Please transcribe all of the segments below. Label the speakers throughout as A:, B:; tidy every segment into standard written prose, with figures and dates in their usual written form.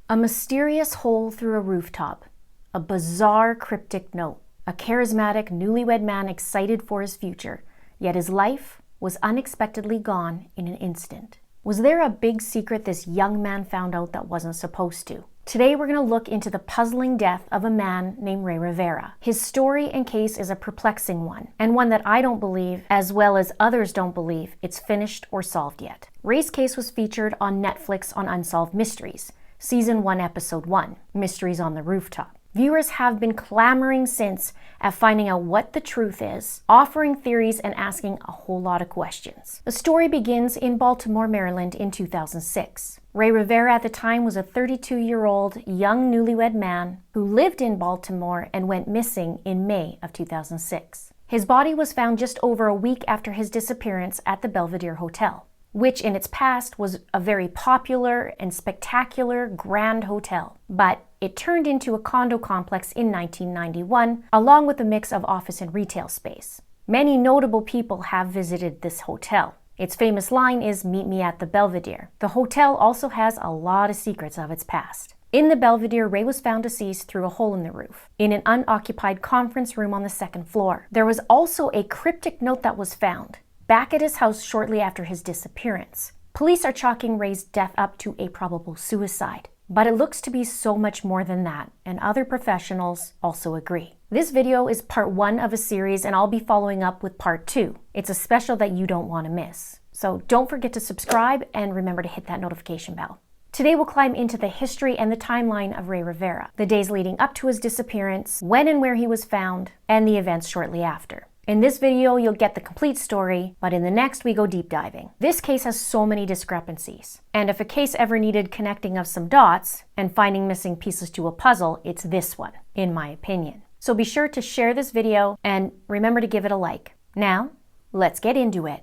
A: A mysterious hole through a rooftop, a bizarre cryptic note, a charismatic newlywed man excited for his future, yet his life was unexpectedly gone in an instant. Was there a big secret this young man found out that wasn't supposed to? Today we're going to look into the puzzling death of a man named Rey Rivera. His story and case is a perplexing one, and one that I don't believe, as well as others don't believe, it's finished or solved yet. Rey's case was featured on Netflix on Unsolved Mysteries, Season 1, Episode 1, Mysteries on the Rooftop. Viewers have been clamoring since at finding out what the truth is, offering theories and asking a whole lot of questions. The story begins in Baltimore, Maryland in 2006. Rey Rivera at the time was a 32-year-old young newlywed man who lived in Baltimore and went missing in May of 2006. His body was found just over a week after his disappearance at the Belvedere Hotel, which in its past was a very popular and spectacular grand hotel. But it turned into a condo complex in 1991, along with a mix of office and retail space. Many notable people have visited this hotel. Its famous line is, "Meet me at the Belvedere." The hotel also has a lot of secrets of its past. In the Belvedere, Rey was found deceased through a hole in the roof, in an unoccupied conference room on the second floor. There was also a cryptic note that was found back at his house shortly after his disappearance. Police are chalking Rey's death up to a probable suicide, but it looks to be so much more than that, and other professionals also agree. This video is part 1 of a series, and I'll be following up with part 2. It's a special that you don't want to miss. So don't forget to subscribe and remember to hit that notification bell. Today we'll climb into the history and the timeline of Rey Rivera, the days leading up to his disappearance, when and where he was found, and the events shortly after. In this video, you'll get the complete story, but in the next, we go deep diving. This case has so many discrepancies, and if a case ever needed connecting of some dots and finding missing pieces to a puzzle, it's this one, in my opinion. So be sure to share this video and remember to give it a like. Now, let's get into it.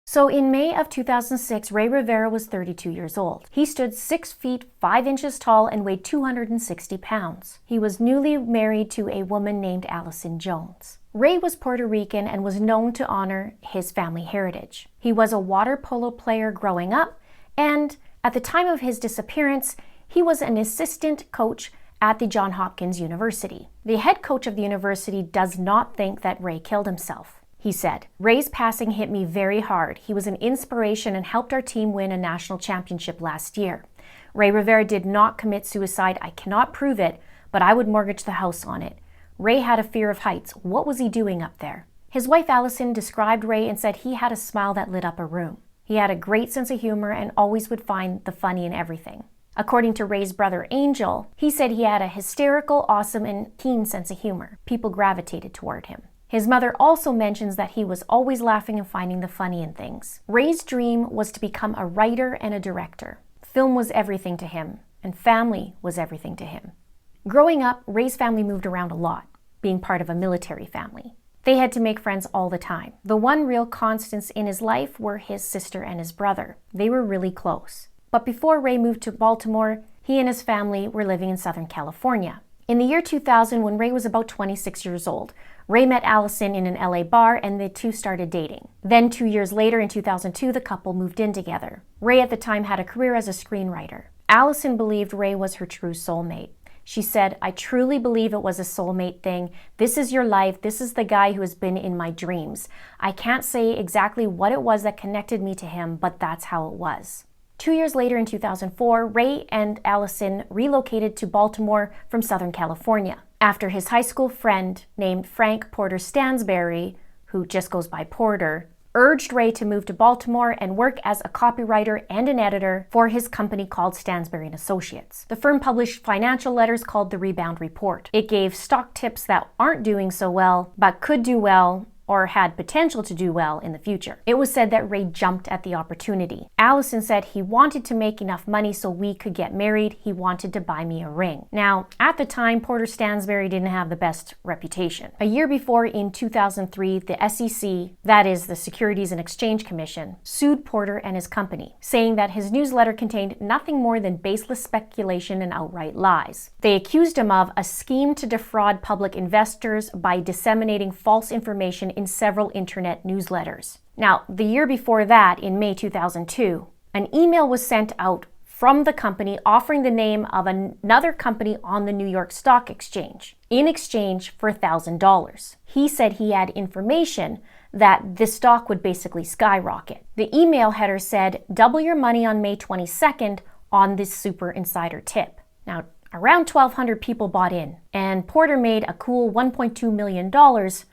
A: So in May of 2006, Rey Rivera was 32 years old. He stood 6 feet 5 inches tall and weighed 260 pounds. He was newly married to a woman named Allison Jones. Rey was Puerto Rican and was known to honor his family heritage. He was a water polo player growing up, and at the time of his disappearance, he was an assistant coach at the Johns Hopkins University. The head coach of the university does not think that Rey killed himself. He said, "Rey's passing hit me very hard. He was an inspiration and helped our team win a national championship last year. Rey Rivera did not commit suicide. I cannot prove it, but I would mortgage the house on it. Rey had a fear of heights. What was he doing up there?" His wife Allison described Rey and said he had a smile that lit up a room. He had a great sense of humor and always would find the funny in everything. According to Rey's brother Angel, he said he had a hysterical, awesome, and keen sense of humor. People gravitated toward him. His mother also mentions that he was always laughing and finding the funny in things. Rey's dream was to become a writer and a director. Film was everything to him, and family was everything to him. Growing up, Rey's family moved around a lot, being part of a military family. They had to make friends all the time. The one real constants in his life were his sister and his brother. They were really close. But before Rey moved to Baltimore, he and his family were living in Southern California. In the year 2000, when Rey was about 26 years old, Rey met Allison in an LA bar and the two started dating. Then 2 years later, in 2002, the couple moved in together. Rey at the time had a career as a screenwriter. Allison believed Rey was her true soulmate. She said, "I truly believe it was a soulmate thing. This is your life. This is the guy who has been in my dreams. I can't say exactly what it was that connected me to him, but that's how it was." 2 years later, in 2004, Rey and Allison relocated to Baltimore from Southern California after his high school friend named Frank Porter Stansberry, who just goes by Porter, urged Rey to move to Baltimore and work as a copywriter and an editor for his company called Stansberry and Associates. The firm published financial letters called the Rebound Report. It gave stock tips that aren't doing so well, but could do well or had potential to do well in the future. It was said that Rey jumped at the opportunity. Allison said he wanted to make enough money so we could get married. He wanted to buy me a ring. Now, at the time, Porter Stansberry didn't have the best reputation. A year before, in 2003, the SEC, that is the Securities and Exchange Commission, sued Porter and his company, saying that his newsletter contained nothing more than baseless speculation and outright lies. They accused him of a scheme to defraud public investors by disseminating false information in several internet newsletters. Now, the year before that, in May 2002, An email was sent out from the company offering the name of another company on the New York Stock Exchange in exchange for $1,000. He said he had information that the stock would basically skyrocket. The email header said, "Double your money on May 22nd on this super insider tip." Now, around 1,200 people bought in, and Porter made a cool $1.2 million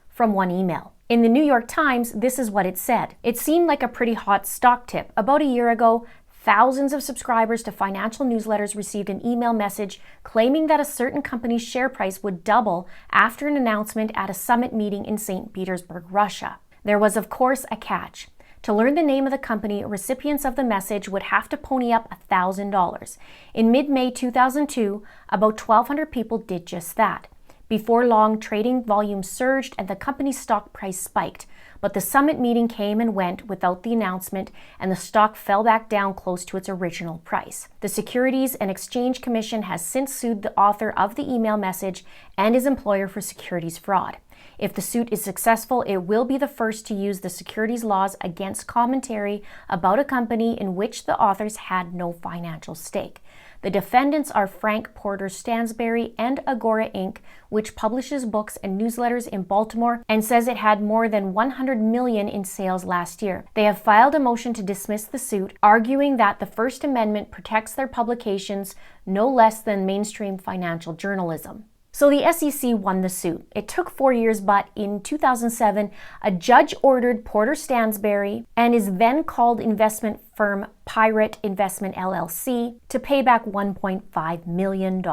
A: from one email. In the New York Times, this is what it said. "It seemed like a pretty hot stock tip. About a year ago, thousands of subscribers to financial newsletters received an email message claiming that a certain company's share price would double after an announcement at a summit meeting in St. Petersburg, Russia. There was, of course, a catch. To learn the name of the company, recipients of the message would have to pony up $1,000. In mid-May 2002, about 1,200 people did just that. Before long, trading volume surged and the company's stock price spiked. But the summit meeting came and went without the announcement, and the stock fell back down close to its original price. The Securities and Exchange Commission has since sued the author of the email message and his employer for securities fraud. If the suit is successful, it will be the first to use the securities laws against commentary about a company in which the authors had no financial stake. The defendants are Frank Porter Stansberry and Agora Inc., which publishes books and newsletters in Baltimore and says it had more than $100 million in sales last year. They have filed a motion to dismiss the suit, arguing that the First Amendment protects their publications no less than mainstream financial journalism. So the SEC won the suit. It took 4 years, but in 2007, a judge ordered Porter Stansberry and his then called investment firm Pirate Investment LLC to pay back $1.5 million.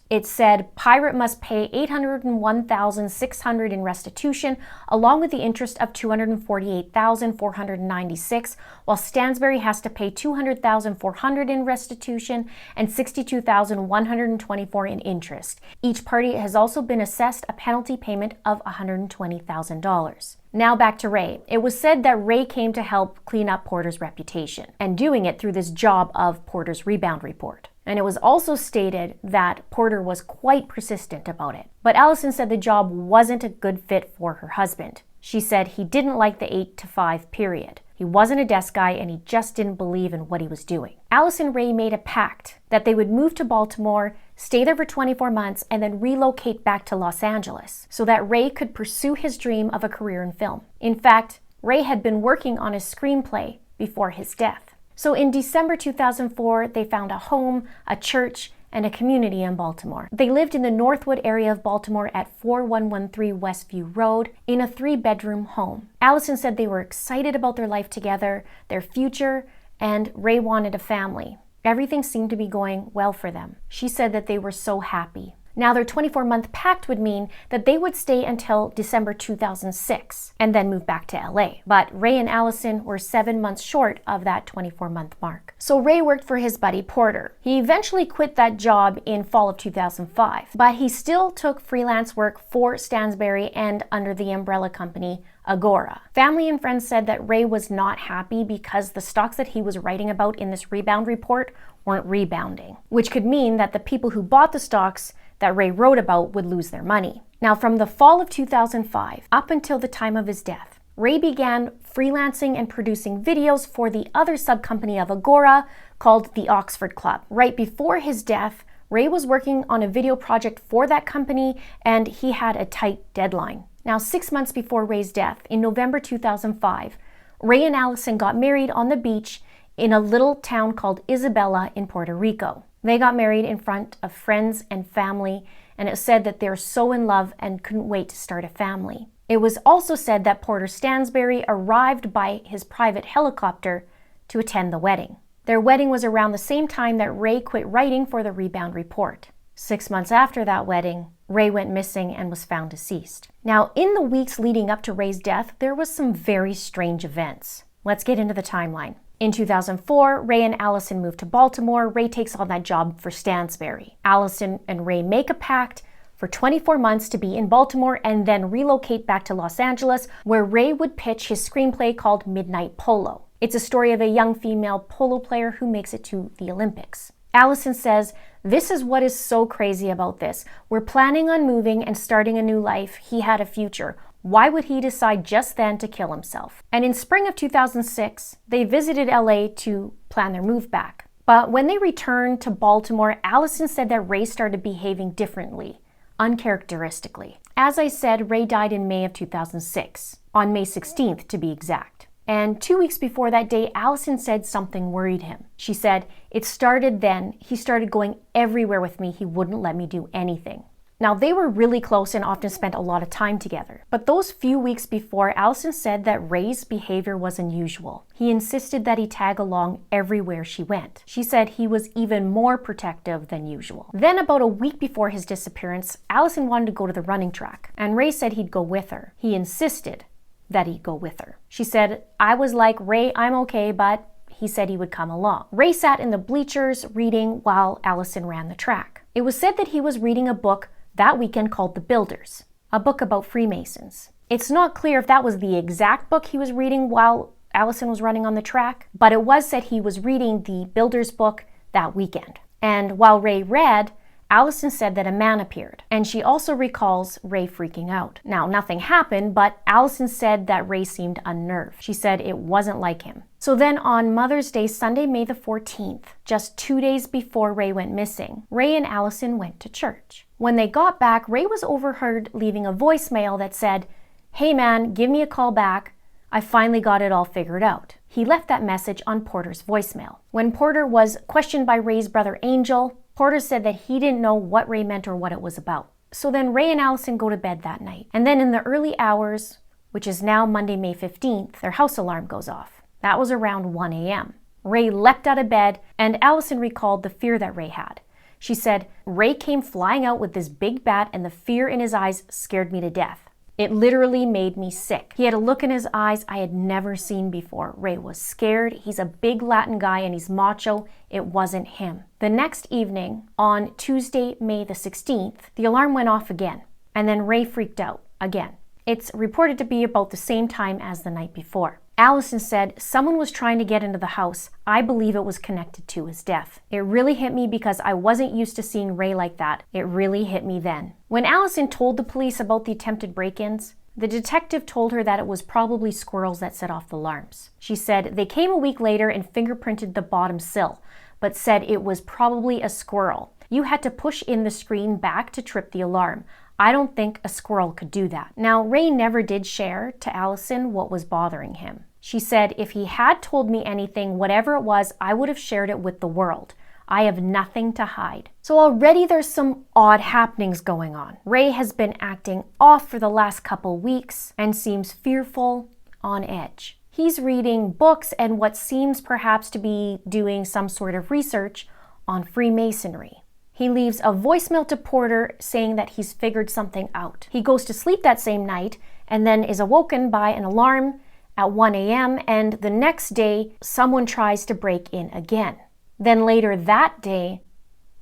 A: It said Pirate must pay $801,600 in restitution, along with the interest of $248,496, while Stansberry has to pay $200,400 in restitution and $62,124 in interest. Each party has also been assessed a penalty payment of $120,000. Now back to Ray. It was said that Ray came to help clean up Porter's reputation, and doing it through this job of Porter's rebound report. And it was also stated that Porter was quite persistent about it. But Allison said the job wasn't a good fit for her husband. She said he didn't like the 8 to 5 period. He wasn't a desk guy and he just didn't believe in what he was doing. Allison and Ray made a pact that they would move to Baltimore, stay there for 24 months, and then relocate back to Los Angeles so that Ray could pursue his dream of a career in film. In fact, Ray had been working on a screenplay before his death. So in December 2004, they found a home, a church, and a community in Baltimore. They lived in the Northwood area of Baltimore at 4113 Westview Road in a 3-bedroom home. Allison said they were excited about their life together, their future, and Ray wanted a family. Everything seemed to be going well for them. She said that they were so happy. Now, their 24-month pact would mean that they would stay until December 2006 and then move back to LA. But Ray and Allison were 7 months short of that 24-month mark. So Ray worked for his buddy Porter. He eventually quit that job in fall of 2005, but he still took freelance work for Stansberry and under the umbrella company Agora. Family and friends said that Ray was not happy because the stocks that he was writing about in this rebound report weren't rebounding, which could mean that the people who bought the stocks that Ray wrote about would lose their money. Now, from the fall of 2005 up until the time of his death, Ray began freelancing and producing videos for the other sub-company of Agora called the Oxford Club. Right before his death, Ray was working on a video project for that company and he had a tight deadline. Now, 6 months before Ray's death, in November 2005, Ray and Allison got married on the beach in a little town called Isabela in Puerto Rico. They got married in front of friends and family, and it said that they were so in love and couldn't wait to start a family. It was also said that Porter Stansberry arrived by his private helicopter to attend the wedding. Their wedding was around the same time that Ray quit writing for the Rebound Report. 6 months after that wedding, Ray went missing and was found deceased. Now, in the weeks leading up to Ray's death, there was some very strange events. Let's get into the timeline. In 2004, Ray and Allison moved to Baltimore. Ray takes on that job for Stansberry. Allison and Ray make a pact for 24 months to be in Baltimore and then relocate back to Los Angeles, where Ray would pitch his screenplay called Midnight Polo. It's a story of a young female polo player who makes it to the Olympics. Allison says, "This is what is so crazy about this. We're planning on moving and starting a new life. He had a future. Why would he decide just then to kill himself? And in spring of 2006, they visited LA to plan their move back. But when they returned to Baltimore, Allison said that Rey started behaving differently, uncharacteristically. As I said, Rey died in May of 2006, on May 16th to be exact. And 2 weeks before that day, Allison said something worried him. She said, "It started then. He started going everywhere with me. He wouldn't let me do anything." Now, they were really close and often spent a lot of time together. But those few weeks before, Allison said that Rey's behavior was unusual. He insisted that he tag along everywhere she went. She said he was even more protective than usual. Then, about a week before his disappearance, Allison wanted to go to the running track, and Rey said he'd go with her. He insisted that he'd go with her. She said, "I was like, Rey, I'm okay, but..." He said he would come along. Rey sat in the bleachers reading while Allison ran the track. It was said that he was reading a book that weekend called The Builders, a book about Freemasons. It's not clear if that was the exact book he was reading while Allison was running on the track, but it was said he was reading the Builders book that weekend. And while Rey read, Allison said that a man appeared, and she also recalls Rey freaking out. Now, nothing happened, but Allison said that Rey seemed unnerved. She said it wasn't like him. So then on Mother's Day, Sunday, May the 14th, just 2 days before Rey went missing, Rey and Allison went to church. When they got back, Rey was overheard leaving a voicemail that said, "Hey man, give me a call back. I finally got it all figured out." He left that message on Porter's voicemail. When Porter was questioned by Rey's brother Angel, Porter said that he didn't know what Rey meant or what it was about. So then Rey and Allison go to bed that night. And then in the early hours, which is now Monday, May 15th, their house alarm goes off. That was around 1 a.m. Rey leapt out of bed, and Allison recalled the fear that Rey had. She said, "Rey came flying out with this big bat, and the fear in his eyes scared me to death. It literally made me sick. He had a look in his eyes I had never seen before. Rey was scared. He's a big Latin guy and he's macho. It wasn't him." The next evening, on Tuesday, May the 16th, the alarm went off again, and then Rey freaked out again. It's reported to be about the same time as the night before. Allison said, "Someone was trying to get into the house. I believe it was connected to his death. It really hit me because I wasn't used to seeing Rey like that. It really hit me then." When Allison told the police about the attempted break-ins, the detective told her that it was probably squirrels that set off the alarms. She said they came a week later and fingerprinted the bottom sill, but said it was probably a squirrel. You had to push in the screen back to trip the alarm. I don't think a squirrel could do that. Now, Rey never did share to Allison what was bothering him. She said, "If he had told me anything, whatever it was, I would have shared it with the world. I have nothing to hide." So already there's some odd happenings going on. Rey has been acting off for the last couple weeks and seems fearful, on edge. He's reading books and what seems perhaps to be doing some sort of research on Freemasonry. He leaves a voicemail to Porter saying that he's figured something out. He goes to sleep that same night and then is awoken by an alarm at 1 a.m. and the next day, someone tries to break in again. Then later that day,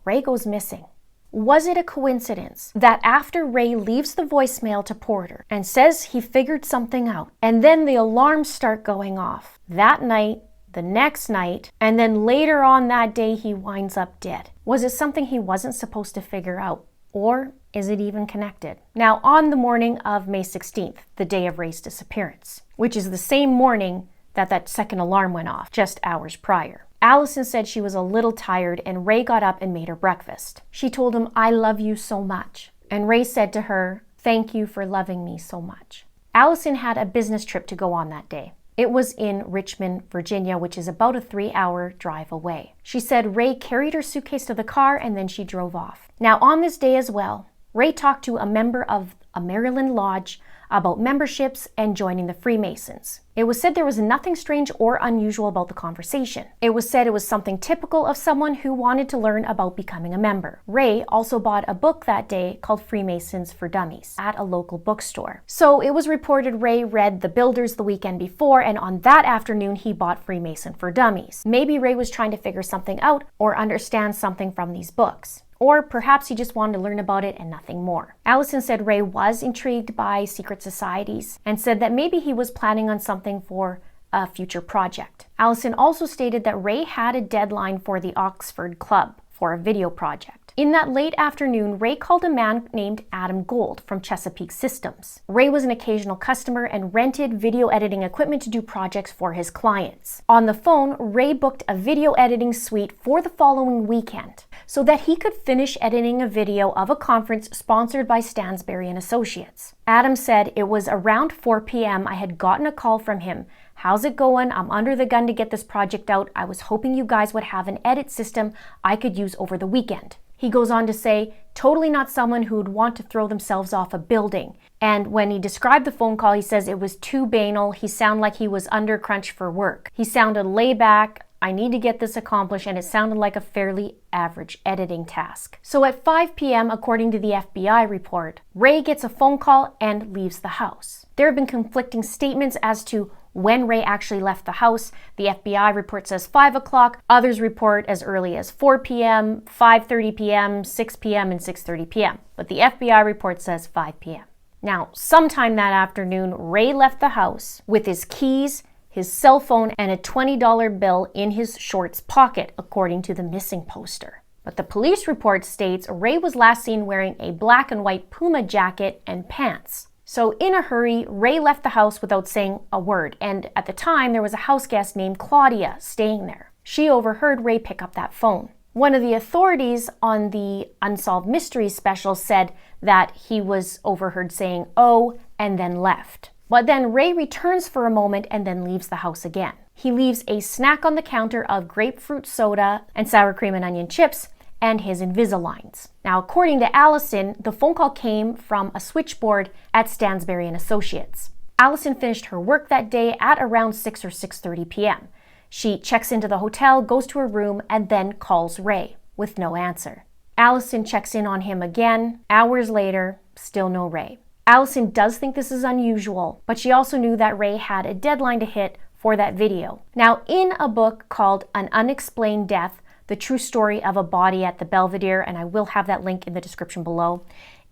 A: Rey goes missing. Was it a coincidence that after Rey leaves the voicemail to Porter and says he figured something out, and then the alarms start going off that night, the next night, and then later on that day he winds up dead? Was it something he wasn't supposed to figure out? Or is it even connected? Now, on the morning of May 16th, the day of Rey's disappearance, which is the same morning that that second alarm went off, just hours prior, Allison said she was a little tired and Rey got up and made her breakfast. She told him, "I love you so much." And Rey said to her, "Thank you for loving me so much." Allison had a business trip to go on that day. It was in Richmond, Virginia, which is about a 3-hour drive away. She said Rey carried her suitcase to the car and then she drove off. Now, on this day as well, Rey talked to a member of a Maryland lodge about memberships and joining the Freemasons. It was said there was nothing strange or unusual about the conversation. It was said it was something typical of someone who wanted to learn about becoming a member. Rey also bought a book that day called Freemasons for Dummies at a local bookstore. So it was reported Rey read The Builders the weekend before, and on that afternoon he bought Freemason for Dummies. Maybe Rey was trying to figure something out or understand something from these books. Or perhaps he just wanted to learn about it and nothing more. Allison said Rey was intrigued by secret societies and said that maybe he was planning on something for a future project. Allison also stated that Rey had a deadline for the Oxford Club for a video project. In that late afternoon, Rey called a man named Adam Gold from Chesapeake Systems. Rey was an occasional customer and rented video editing equipment to do projects for his clients. On the phone, Rey booked a video editing suite for the following weekend so that he could finish editing a video of a conference sponsored by Stansberry and Associates. Adam said, "It was around 4 p.m. I had gotten a call from him. How's it going? I'm under the gun to get this project out. I was hoping you guys would have an edit system I could use over the weekend." He goes on to say, totally not someone who would want to throw themselves off a building. And when he described the phone call, he says it was too banal. He sounded like he was under crunch for work. He sounded laid back. I need to get this accomplished, and it sounded like a fairly average editing task. So at 5 p.m., according to the FBI report, Rey gets a phone call and leaves the house. There have been conflicting statements as to when Rey actually left the house. The FBI report says 5 o'clock. Others report as early as 4 p.m., 5:30 p.m., 6 p.m., and 6:30 p.m. But the FBI report says 5 p.m. Now, sometime that afternoon, Rey left the house with his keys, his cell phone, and a $20 bill in his shorts pocket, according to the missing poster. But the police report states Rey was last seen wearing a black and white Puma jacket and pants. So in a hurry, Rey left the house without saying a word, and at the time there was a house guest named Claudia staying there. She overheard Rey pick up that phone. One of the authorities on the Unsolved Mysteries special said that he was overheard saying, "Oh," and then left. But then Rey returns for a moment and then leaves the house again. He leaves a snack on the counter of grapefruit soda and sour cream and onion chips and his Invisaligns. Now, according to Allison, the phone call came from a switchboard at Stansberry and Associates. Allison finished her work that day at around 6 or 6:30 p.m. She checks into the hotel, goes to her room, and then calls Rey with no answer. Allison checks in on him again. Hours later, still no Rey. Allison does think this is unusual, but she also knew that Rey had a deadline to hit for that video. Now, in a book called An Unexplained Death, The True Story of a Body at the Belvedere, and I will have that link in the description below,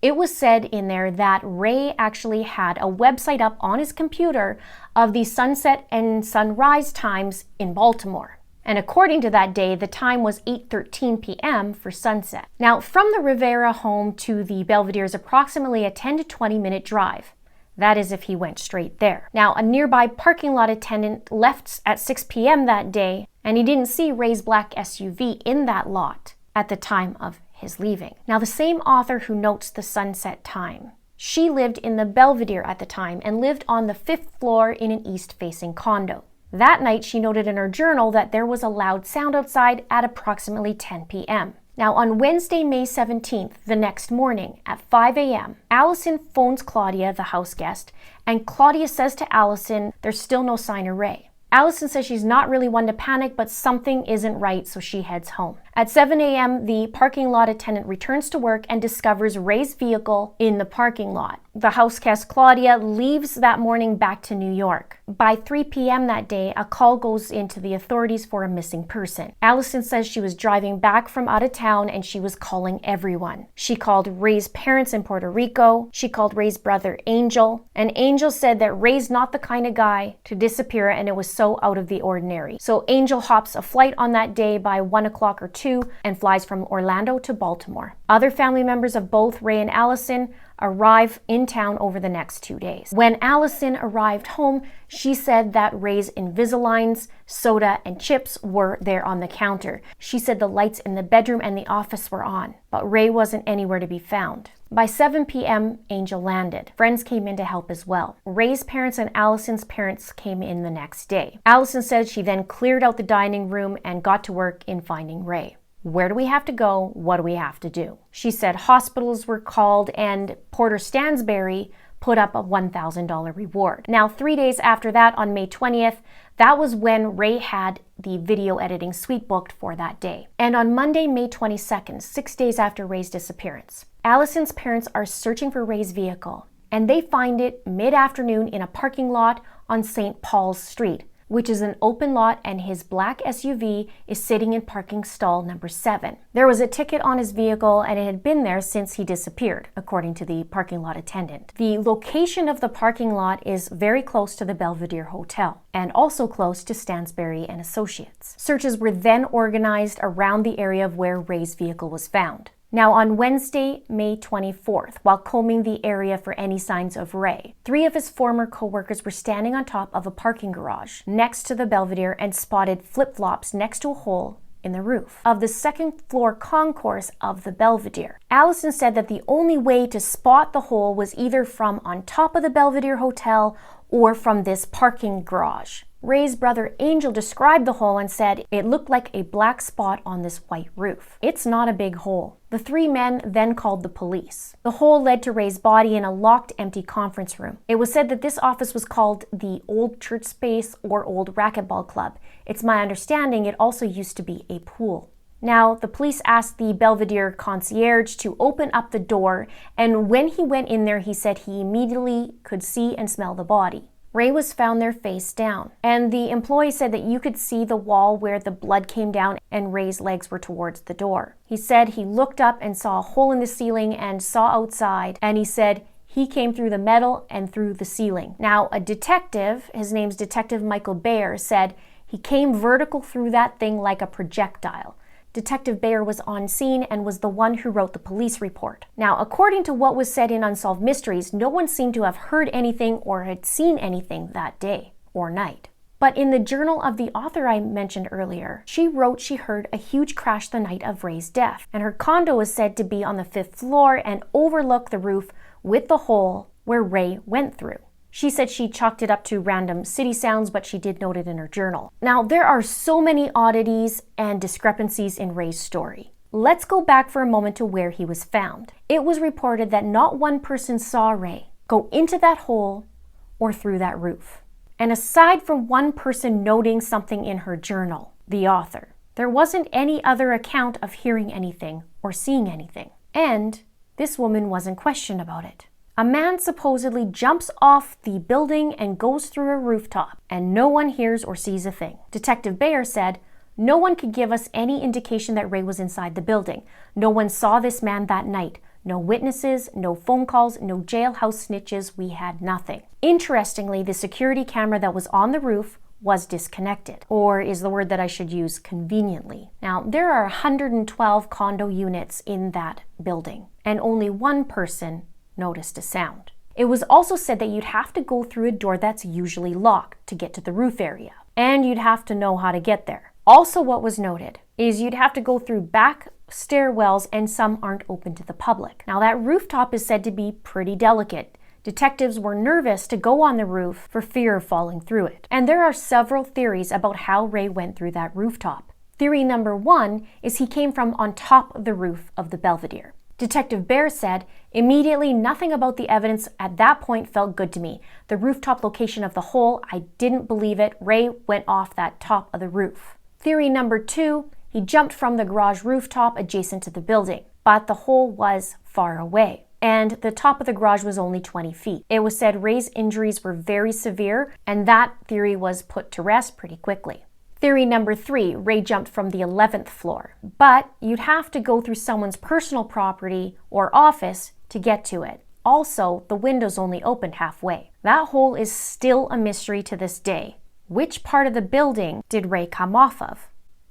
A: it was said in there that Rey actually had a website up on his computer of the sunset and sunrise times in Baltimore. And according to that day, the time was 8:13 p.m. for sunset. Now, from the Rivera home to the Belvedere is approximately a 10 to 20 minute drive. That is if he went straight there. Now, a nearby parking lot attendant left at 6 p.m. that day, and he didn't see Rey's black SUV in that lot at the time of his leaving. Now, the same author who notes the sunset time, she lived in the Belvedere at the time and lived on the 5th floor in an east-facing condo. That night, she noted in her journal that there was a loud sound outside at approximately 10 p.m. Now, on Wednesday, May 17th, the next morning at 5 a.m., Allison phones Claudia, the house guest, and Claudia says to Allison, there's still no sign of Rey. Allison says she's not really one to panic, but something isn't right, so she heads home. At 7 a.m., the parking lot attendant returns to work and discovers Rey's vehicle in the parking lot. The house guest, Claudia, leaves that morning back to New York. By 3 p.m. that day, a call goes into the authorities for a missing person. Allison says she was driving back from out of town and she was calling everyone. She called Rey's parents in Puerto Rico. She called Rey's brother, Angel. And Angel said that Rey's not the kind of guy to disappear, and it was so out of the ordinary. So Angel hops a flight on that day by 1 o'clock or 2 and flies from Orlando to Baltimore. Other family members of both Rey and Allison arrive in town over the next 2 days. When Allison arrived home, she said that Rey's Invisaligns, soda, and chips were there on the counter. She said the lights in the bedroom and the office were on, but Rey wasn't anywhere to be found. By 7 p.m., Angel landed. Friends came in to help as well. Rey's parents and Allison's parents came in the next day. Allison said she then cleared out the dining room and got to work in finding Rey. Where do we have to go? What do we have to do? She said hospitals were called and Porter Stansberry put up a $1,000 reward. Now, 3 days after that, on May 20th, that was when Rey had the video editing suite booked for that day. And on Monday, May 22nd, 6 days after Rey's disappearance, Allison's parents are searching for Rey's vehicle, and they find it mid-afternoon in a parking lot on St. Paul's Street, which is an open lot, and his black SUV is sitting in parking stall number 7. There was a ticket on his vehicle, and it had been there since he disappeared, according to the parking lot attendant. The location of the parking lot is very close to the Belvedere Hotel, and also close to Stansberry and Associates. Searches were then organized around the area of where Rey's vehicle was found. Now, on Wednesday, May 24th, while combing the area for any signs of Rey, 3 of his former co-workers were standing on top of a parking garage next to the Belvedere and spotted flip-flops next to a hole in the roof of the second-floor concourse of the Belvedere. Allison said that the only way to spot the hole was either from on top of the Belvedere Hotel or from this parking garage. Rey's brother Angel described the hole and said it looked like a black spot on this white roof. It's not a big hole. The 3 men then called the police. The hole led to Rey's body in a locked, empty conference room. It was said that this office was called the Old Church Space or Old Racquetball Club. It's my understanding it also used to be a pool. Now, the police asked the Belvedere concierge to open up the door, and when he went in there, he said he immediately could see and smell the body. Rey was found there face down, and the employee said that you could see the wall where the blood came down and Rey's legs were towards the door. He said he looked up and saw a hole in the ceiling and saw outside, and he said he came through the metal and through the ceiling. Now, a detective, his name's Detective Michael Bayer, said he came vertical through that thing like a projectile. Detective Bayer was on scene and was the one who wrote the police report. Now, according to what was said in Unsolved Mysteries, no one seemed to have heard anything or had seen anything that day or night. But in the journal of the author I mentioned earlier, she wrote she heard a huge crash the night of Rey's death, and her condo was said to be on the 5th floor and overlook the roof with the hole where Rey went through. She said she chalked it up to random city sounds, but she did note it in her journal. Now, there are so many oddities and discrepancies in Rey's story. Let's go back for a moment to where he was found. It was reported that not one person saw Rey go into that hole or through that roof. And aside from one person noting something in her journal, the author, there wasn't any other account of hearing anything or seeing anything. And this woman wasn't questioned about it. A man supposedly jumps off the building and goes through a rooftop, and no one hears or sees a thing. Detective Bayer said, no one could give us any indication that Rey was inside the building. No one saw this man that night. No witnesses, no phone calls, no jailhouse snitches. We had nothing. Interestingly, the security camera that was on the roof was disconnected, or is the word that I should use conveniently. Now, there are 112 condo units in that building, and only one person noticed a sound. It was also said that you'd have to go through a door that's usually locked to get to the roof area, and you'd have to know how to get there. Also, what was noted is you'd have to go through back stairwells, and some aren't open to the public. Now, that rooftop is said to be pretty delicate. Detectives were nervous to go on the roof for fear of falling through it. And there are several theories about how Rey went through that rooftop. Theory number 1 is he came from on top of the roof of the Belvedere. Detective Baer said, immediately nothing about the evidence at that point felt good to me. The rooftop location of the hole, I didn't believe it. Rey went off that top of the roof. Theory number 2, he jumped from the garage rooftop adjacent to the building, but the hole was far away, and the top of the garage was only 20 feet. It was said Rey's injuries were very severe, and that theory was put to rest pretty quickly. Theory number 3, Rey jumped from the 11th floor, but you'd have to go through someone's personal property or office to get to it. Also, the windows only opened halfway. That hole is still a mystery to this day. Which part of the building did Rey come off of?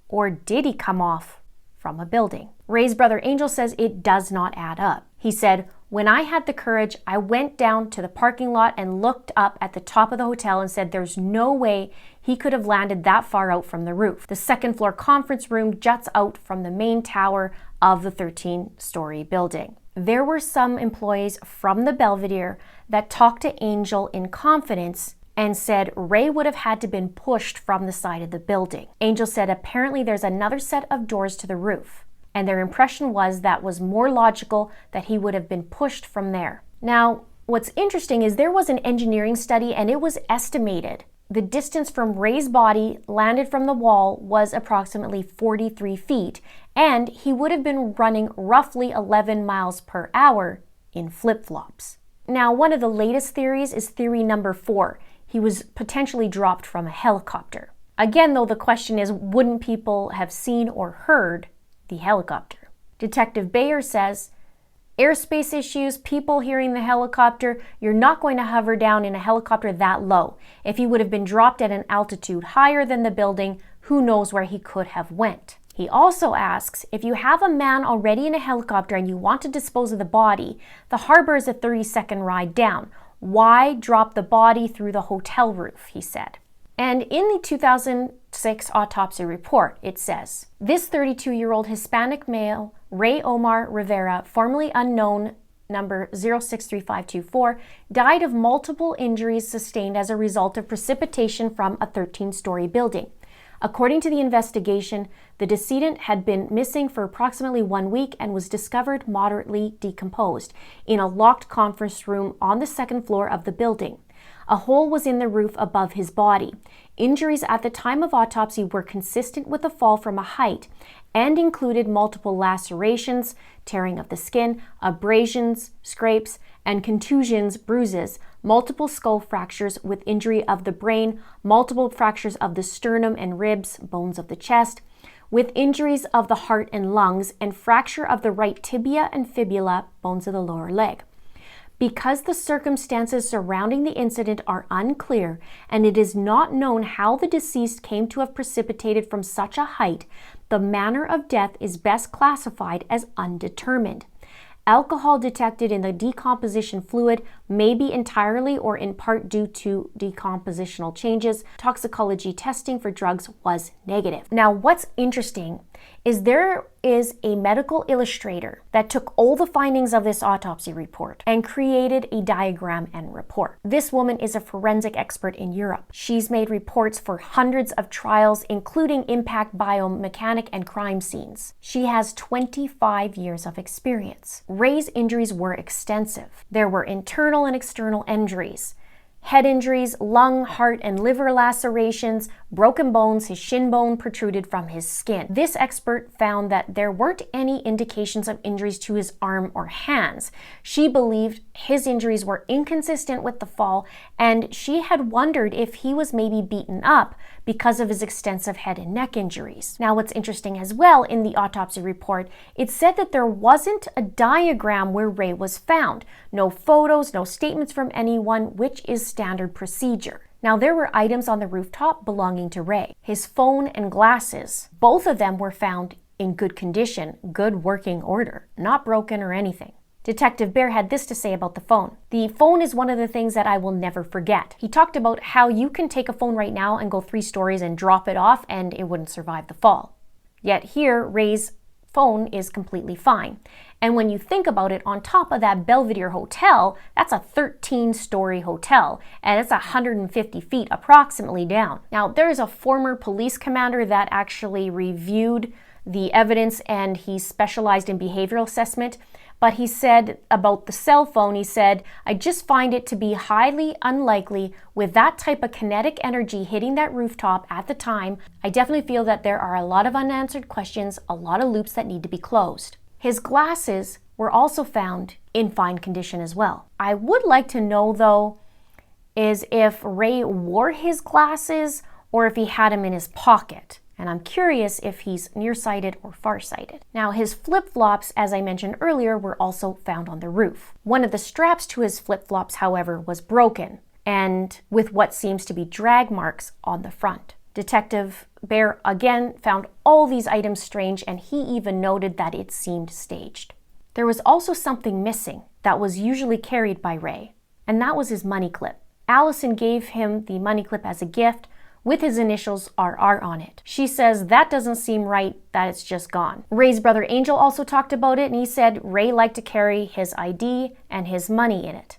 A: Or did he come off from a building? Rey's brother Angel says it does not add up. He said, when I had the courage, I went down to the parking lot and looked up at the top of the hotel and said there's no way he could have landed that far out from the roof. The second floor conference room juts out from the main tower of the 13-story building. There were some employees from the Belvedere that talked to Angel in confidence and said Rey would have had to been pushed from the side of the building. Angel said apparently there's another set of doors to the roof, and their impression was that was more logical that he would have been pushed from there. Now, what's interesting is there was an engineering study, and it was estimated the distance from Rey's body landed from the wall was approximately 43 feet, and he would have been running roughly 11 miles per hour in flip-flops. Now, one of the latest theories is theory number 4. He was potentially dropped from a helicopter. Again, though, the question is, wouldn't people have seen or heard the helicopter? Detective Bayer says, airspace issues, people hearing the helicopter, you're not going to hover down in a helicopter that low. If he would have been dropped at an altitude higher than the building, who knows where he could have went. He also asks, if you have a man already in a helicopter and you want to dispose of the body, the harbor is a 30-second ride down. Why drop the body through the hotel roof, he said. And in the 2006 autopsy report, it says, this 32-year-old Hispanic male, Rey Rivera, formerly unknown, number 063524, died of multiple injuries sustained as a result of precipitation from a 13-story building. According to the investigation, the decedent had been missing for approximately 1 week and was discovered moderately decomposed in a locked conference room on the second floor of the building. A hole was in the roof above his body. Injuries at the time of autopsy were consistent with a fall from a height and included multiple lacerations, tearing of the skin, abrasions, scrapes, and contusions, bruises, multiple skull fractures with injury of the brain, multiple fractures of the sternum and ribs, bones of the chest, with injuries of the heart and lungs, and fracture of the right tibia and fibula, bones of the lower leg. Because the circumstances surrounding the incident are unclear and it is not known how the deceased came to have precipitated from such a height, the manner of death is best classified as undetermined. Alcohol detected in the decomposition fluid may be entirely or in part due to decompositional changes. Toxicology testing for drugs was negative. Now, what's interesting is there is a medical illustrator that took all the findings of this autopsy report and created a diagram and report. This woman is a forensic expert in Europe. She's made reports for hundreds of trials, including impact biomechanic and crime scenes. She has 25 years of experience. Rey's injuries were extensive. There were internal and external injuries. Head injuries, lung, heart, and liver lacerations, broken bones, his shin bone protruded from his skin. This expert found that there weren't any indications of injuries to his arm or hands. She believed his injuries were inconsistent with the fall, and she had wondered if he was maybe beaten up because of his extensive head and neck injuries. Now, what's interesting as well in the autopsy report, it said that there wasn't a diagram where Rey was found. No photos, no statements from anyone, which is standard procedure. Now, there were items on the rooftop belonging to Rey. His phone and glasses, both of them were found in good condition, good working order, not broken or anything. Detective Bear had this to say about the phone. The phone is one of the things that I will never forget. He talked about how you can take a phone right now and go 3 stories and drop it off and it wouldn't survive the fall. Yet here, Rey's phone is completely fine. And when you think about it, on top of that Belvedere Hotel, that's a 13-story hotel, and it's 150 feet approximately down. Now, there is a former police commander that actually reviewed the evidence, and he specialized in behavioral assessment. But he said about the cell phone, he said, I just find it to be highly unlikely with that type of kinetic energy hitting that rooftop at the time. I definitely feel that there are a lot of unanswered questions, a lot of loops that need to be closed. His glasses were also found in fine condition as well. I would like to know, though, is if Rey wore his glasses or if he had them in his pocket. And I'm curious if he's nearsighted or farsighted. Now, his flip-flops, as I mentioned earlier, were also found on the roof. One of the straps to his flip-flops, however, was broken, and with what seems to be drag marks on the front. Detective Bear again found all these items strange, and he even noted that it seemed staged. There was also something missing that was usually carried by Rey, and that was his money clip. Allison gave him the money clip as a gift, with his initials RR on it. She says that doesn't seem right, that it's just gone. Rey's brother Angel also talked about it, and he said Rey liked to carry his ID and his money in it.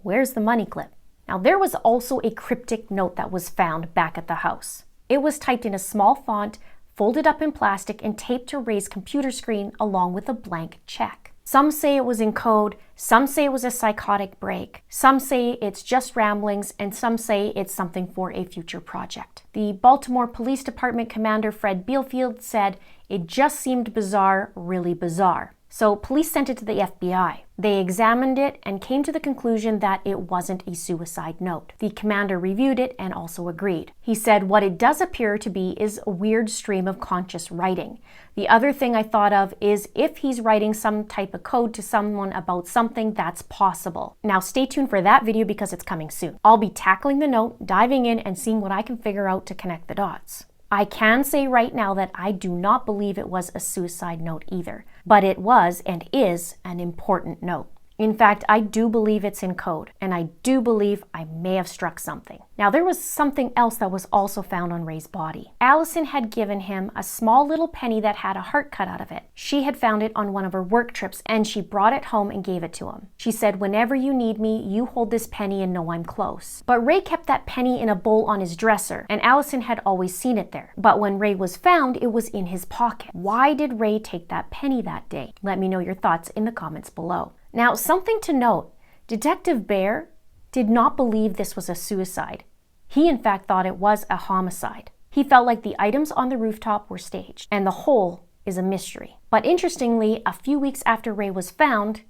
A: Where's the money clip? Now, there was also a cryptic note that was found back at the house. It was typed in a small font, folded up in plastic, and taped to Rey's computer screen along with a blank check. Some say it was in code, some say it was a psychotic break, some say it's just ramblings, and some say it's something for a future project. The Baltimore Police Department Commander Fred Beelfield said, it just seemed bizarre, really bizarre. So police sent it to the FBI. They examined it and came to the conclusion that it wasn't a suicide note. The commander reviewed it and also agreed. He said what it does appear to be is a weird stream of conscious writing. The other thing I thought of is if he's writing some type of code to someone about something, that's possible. Now stay tuned for that video because it's coming soon. I'll be tackling the note, diving in, and seeing what I can figure out to connect the dots. I can say right now that I do not believe it was a suicide note either, but it was and is an important note. In fact, I do believe it's in code, and I do believe I may have struck something. Now, there was something else that was also found on Ray's body. Allison had given him a small little penny that had a heart cut out of it. She had found it on one of her work trips, and she brought it home and gave it to him. She said, "Whenever you need me, you hold this penny and know I'm close." But Ray kept that penny in a bowl on his dresser, and Allison had always seen it there. But when Ray was found, it was in his pocket. Why did Ray take that penny that day? Let me know your thoughts in the comments below. Now, something to note, Detective Bear did not believe this was a suicide. He in fact thought it was a homicide. He felt like the items on the rooftop were staged, and the whole is a mystery. But interestingly, a few weeks after Ray was found,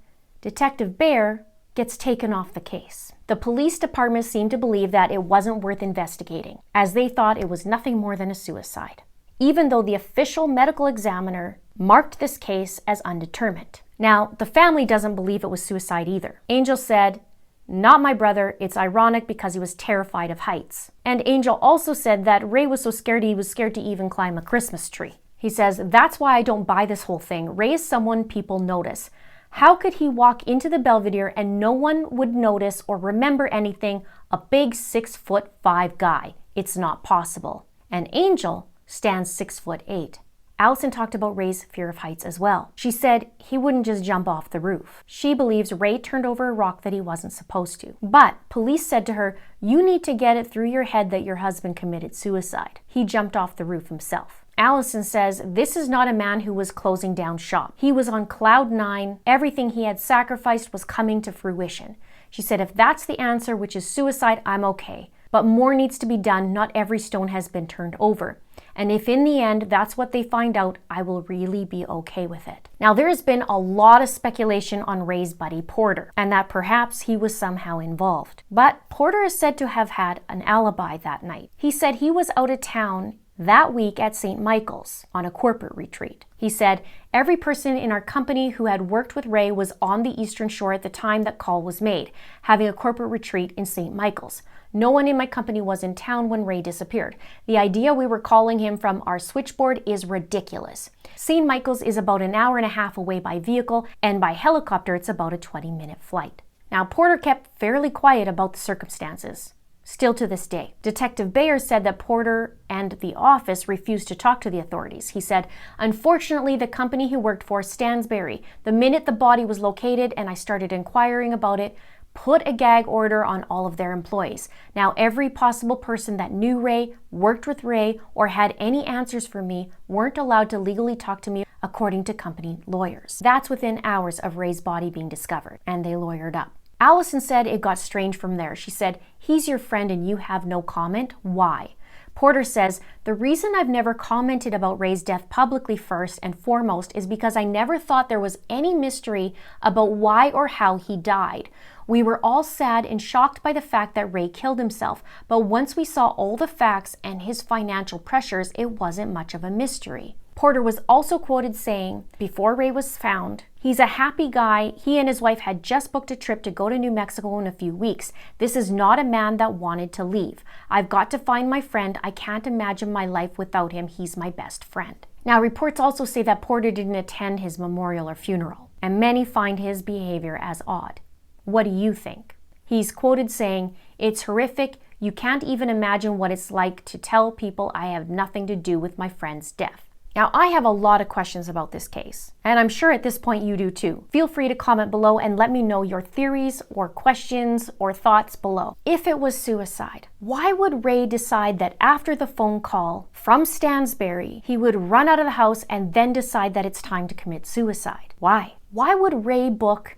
A: Detective Bear gets taken off the case. The police department seemed to believe that it wasn't worth investigating, as they thought it was nothing more than a suicide, even though the official medical examiner marked this case as undetermined. Now, the family doesn't believe it was suicide either. Angel said, "Not my brother, it's ironic because he was terrified of heights." And Angel also said that Ray was so scared he was scared to even climb a Christmas tree. He says, "That's why I don't buy this whole thing. Ray is someone people notice. How could he walk into the Belvedere and no one would notice or remember anything? A big 6'5" guy. It's not possible." And Angel stands 6'8". Allison talked about Ray's fear of heights as well. She said he wouldn't just jump off the roof. She believes Ray turned over a rock that he wasn't supposed to. But police said to her, "You need to get it through your head that your husband committed suicide. He jumped off the roof himself." Allison says this is not a man who was closing down shop. He was on cloud nine. Everything he had sacrificed was coming to fruition. She said, "If that's the answer, which is suicide, I'm okay. But more needs to be done. Not every stone has been turned over. And if in the end that's what they find out, I will really be okay with it." Now, there has been a lot of speculation on Ray's buddy Porter, and that perhaps he was somehow involved. But Porter is said to have had an alibi that night. He said he was out of town that week at St. Michael's on a corporate retreat. He said, "Every person in our company who had worked with Ray was on the Eastern Shore at the time that call was made, having a corporate retreat in St. Michael's. No one in my company was in town when Ray disappeared. The idea we were calling him from our switchboard is ridiculous. St. Michael's is about an hour and a half away by vehicle, and by helicopter it's about a 20-minute flight." Now, Porter kept fairly quiet about the circumstances. Still to this day. Detective Bayer said that Porter and the office refused to talk to the authorities. He said, "Unfortunately, the company he worked for, Stansberry, the minute the body was located and I started inquiring about it, put a gag order on all of their employees. Now, every possible person that knew Ray, worked with Ray, or had any answers for me weren't allowed to legally talk to me according to company lawyers." That's within hours of Ray's body being discovered, and they lawyered up. Allison said it got strange from there. She said, "He's your friend and you have no comment? Why?" Porter says, "The reason I've never commented about Ray's death publicly first and foremost is because I never thought there was any mystery about why or how he died. We were all sad and shocked by the fact that Ray killed himself, but once we saw all the facts and his financial pressures, it wasn't much of a mystery." Porter was also quoted saying, before Ray was found, "He's a happy guy. He and his wife had just booked a trip to go to New Mexico in a few weeks. This is not a man that wanted to leave. I've got to find my friend. I can't imagine my life without him. He's my best friend." Now, reports also say that Porter didn't attend his memorial or funeral, and many find his behavior as odd. What do you think? He's quoted saying, "It's horrific. You can't even imagine what it's like to tell people I have nothing to do with my friend's death." Now, I have a lot of questions about this case, and I'm sure at this point you do too. Feel free to comment below and let me know your theories or questions or thoughts below. If it was suicide, why would Ray decide that after the phone call from Stansberry, he would run out of the house and then decide that it's time to commit suicide? Why? Why would Ray book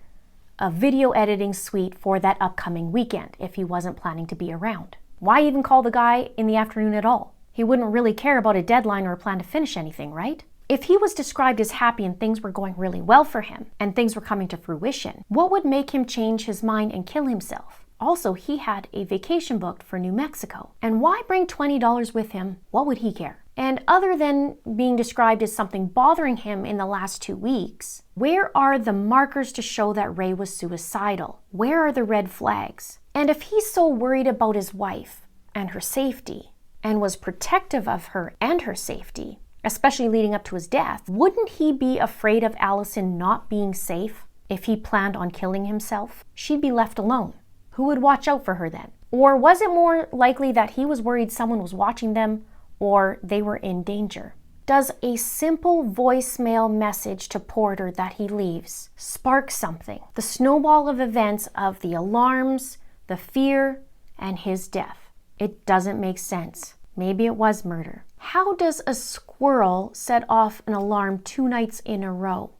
A: a video editing suite for that upcoming weekend if he wasn't planning to be around? Why even call the guy in the afternoon at all? He wouldn't really care about a deadline or a plan to finish anything, right? If he was described as happy and things were going really well for him and things were coming to fruition, what would make him change his mind and kill himself? Also, he had a vacation booked for New Mexico. And why bring $20 with him? What would he care? And other than being described as something bothering him in the last 2 weeks, where are the markers to show that Ray was suicidal? Where are the red flags? And if he's so worried about his wife and her safety, and was protective of her and her safety, especially leading up to his death, wouldn't he be afraid of Allison not being safe if he planned on killing himself? She'd be left alone. Who would watch out for her then? Or was it more likely that he was worried someone was watching them or they were in danger? Does a simple voicemail message to Porter that he leaves spark something? The snowball of events of the alarms, the fear, and his death. It doesn't make sense. Maybe it was murder. How does a squirrel set off an alarm 2 nights in a row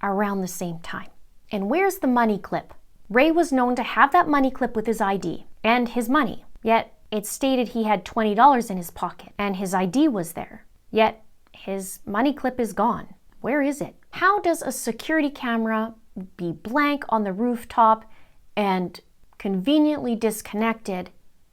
A: around the same time? And where's the money clip? Ray was known to have that money clip with his ID and his money, yet it stated he had $20 in his pocket and his ID was there, yet his money clip is gone. Where is it? How does a security camera be blank on the rooftop and conveniently disconnected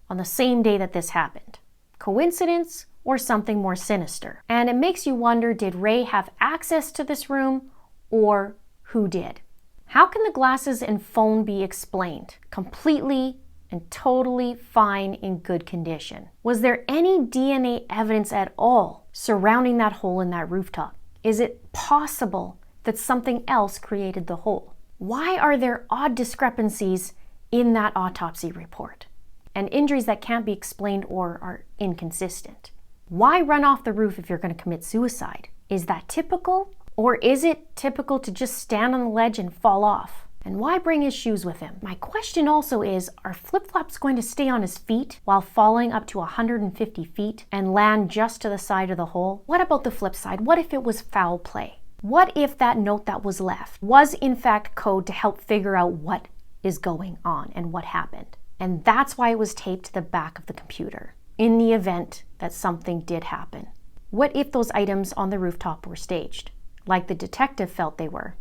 A: on the same day that this happened? Coincidence or something more sinister? And it makes you wonder, did Ray have access to this room or who did? How can the glasses and phone be explained completely and totally fine in good condition? Was there any DNA evidence at all surrounding that hole in that rooftop? Is it possible that something else created the hole? Why are there odd discrepancies in that autopsy report and injuries that can't be explained or are inconsistent? Why run off the roof if you're going to commit suicide? Is that typical? Or is it typical to just stand on the ledge and fall off? And why bring his shoes with him? My question also is, are flip-flops going to stay on his feet while falling up to 150 feet and land just to the side of the hole? What about the flip side? What if it was foul play? What if that note that was left was in fact code to help figure out what is going on and what happened? And that's why it was taped to the back of the computer in the event that something did happen. What if those items on the rooftop were staged, like the detective felt they were?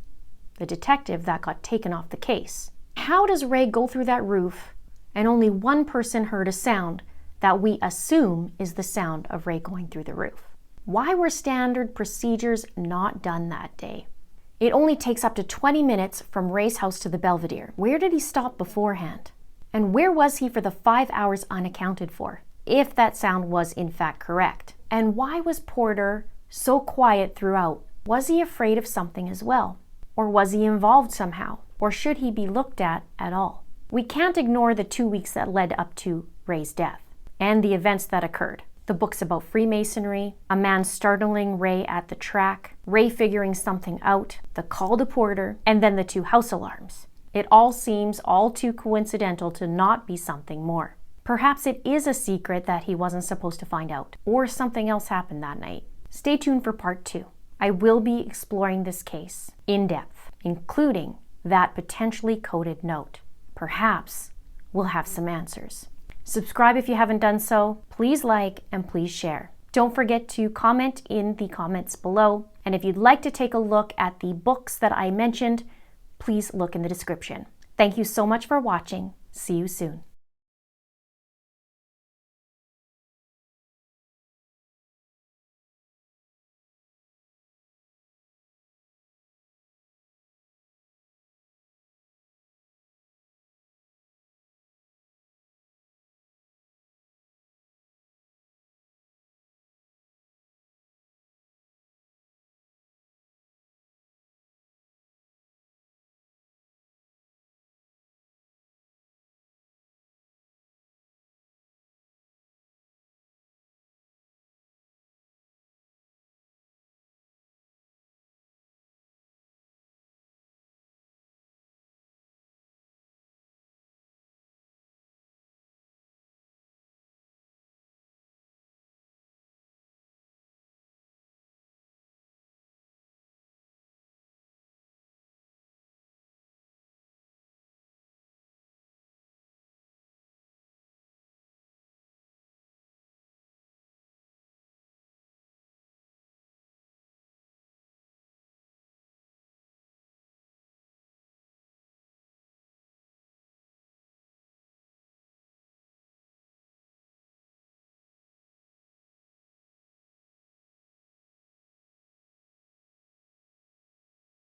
A: The detective that got taken off the case. How does Ray go through that roof and only one person heard a sound that we assume is the sound of Ray going through the roof? Why were standard procedures not done that day? It only takes up to 20 minutes from Ray's house to the Belvedere. Where did he stop beforehand? And where was he for the 5 hours unaccounted for, if that sound was in fact correct? And why was Porter so quiet throughout? Was he afraid of something as well? Or was he involved somehow? Or should he be looked at all? We can't ignore the 2 weeks that led up to Ray's death and the events that occurred. The books about Freemasonry, a man startling Ray at the track, Ray figuring something out, the call to Porter, and then the 2 house alarms. It all seems all too coincidental to not be something more. Perhaps it is a secret that he wasn't supposed to find out, or something else happened that night. Stay tuned for part 2. I will be exploring this case in depth, including that potentially coded note. Perhaps we'll have some answers. Subscribe if you haven't done so. Please like and please share. Don't forget to comment in the comments below. And if you'd like to take a look at the books that I mentioned, please look in the description. Thank you so much for watching. See you soon.